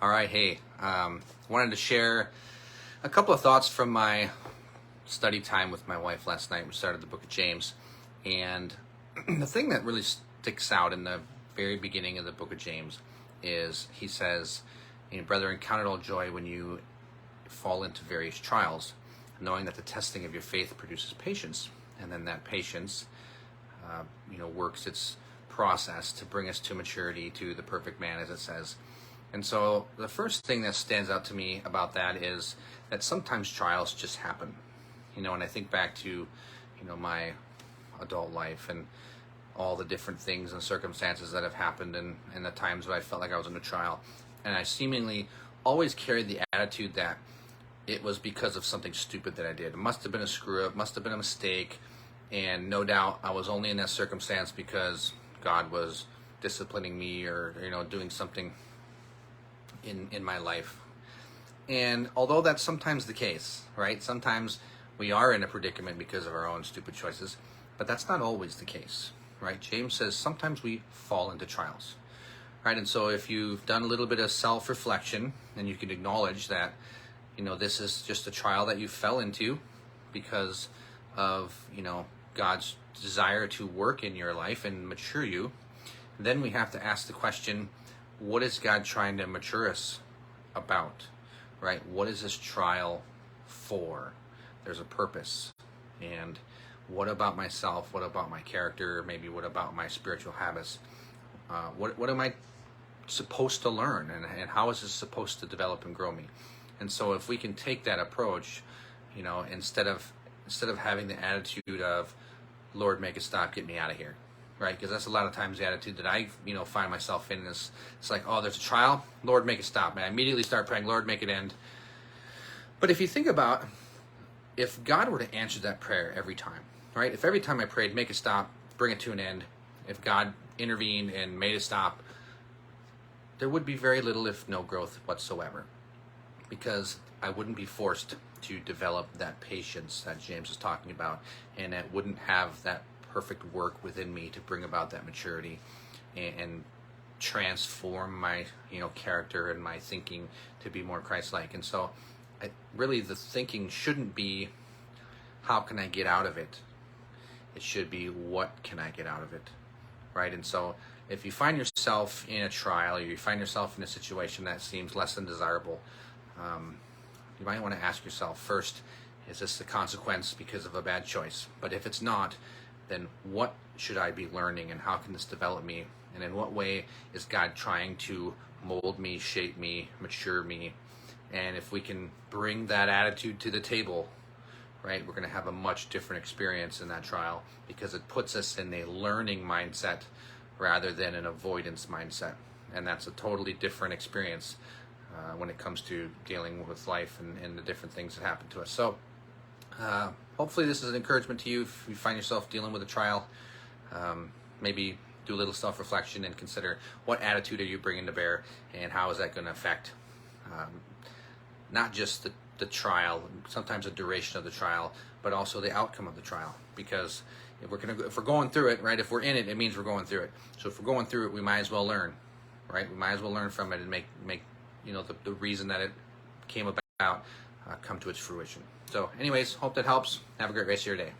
All right, hey, wanted to share a couple of thoughts from my study time with my wife last night. We started the book of James, and the thing that really sticks out in the very beginning of the book of James is he says, brethren, count it all joy when you fall into various trials, knowing that the testing of your faith produces patience, and then that patience, works its process to bring us to maturity, to the perfect man, as it says. And so the first thing that stands out to me about that is that sometimes trials just happen. And I think back to, my adult life and all the different things and circumstances that have happened and the times that I felt like I was in a trial. And I seemingly always carried the attitude that it was because of something stupid that I did. It must have been a screw up, must have been a mistake. And no doubt I was only in that circumstance because God was disciplining me or, doing something in my life. And although that's sometimes the case, right? Sometimes we are in a predicament because of our own stupid choices, but that's not always the case, right? James says sometimes we fall into trials, right? And so if you've done a little bit of self-reflection and you can acknowledge that, this is just a trial that you fell into because of, God's desire to work in your life and mature you, then we have to ask the question, what is God trying to mature us about, right? What is this trial for? There's a purpose. And what about myself? What about my character? Maybe what about my spiritual habits? What am I supposed to learn? And how is this supposed to develop and grow me? And so if we can take that approach, instead of having the attitude of, Lord, make it stop, get me out of here. Right, because that's a lot of times the attitude that I, find myself in. Is it's like, oh, there's a trial, Lord, make it stop. And I immediately start praying, Lord, make it end. But if you think about, if God were to answer that prayer every time, right? If every time I prayed, make it stop, bring it to an end, if God intervened and made it stop, there would be very little, if no growth whatsoever, because I wouldn't be forced to develop that patience that James is talking about, and it wouldn't have that perfect work within me to bring about that maturity and transform my character and my thinking to be more Christ-like. And so really the thinking shouldn't be, how can I get out of it? It should be, what can I get out of it? Right? And so if you find yourself in a trial, or you find yourself in a situation that seems less than desirable, you might want to ask yourself first, is this the consequence because of a bad choice? But if it's not, then what should I be learning, and how can this develop me? And in what way is God trying to mold me, shape me, mature me? And if we can bring that attitude to the table, right, we're going to have a much different experience in that trial, because it puts us in a learning mindset rather than an avoidance mindset. And that's a totally different experience when it comes to dealing with life and the different things that happen to us. So hopefully this is an encouragement to you if you find yourself dealing with a trial. Maybe do a little self-reflection and consider, what attitude are you bringing to bear, and how is that going to affect not just the trial, sometimes the duration of the trial, but also the outcome of the trial. Because if we're going through it, right, if we're in it, it means we're going through it. So if we're going through it, we might as well learn, right? We might as well learn from it and make the reason that it came about come to its fruition. So anyways, hope that helps. Have a great rest of your day.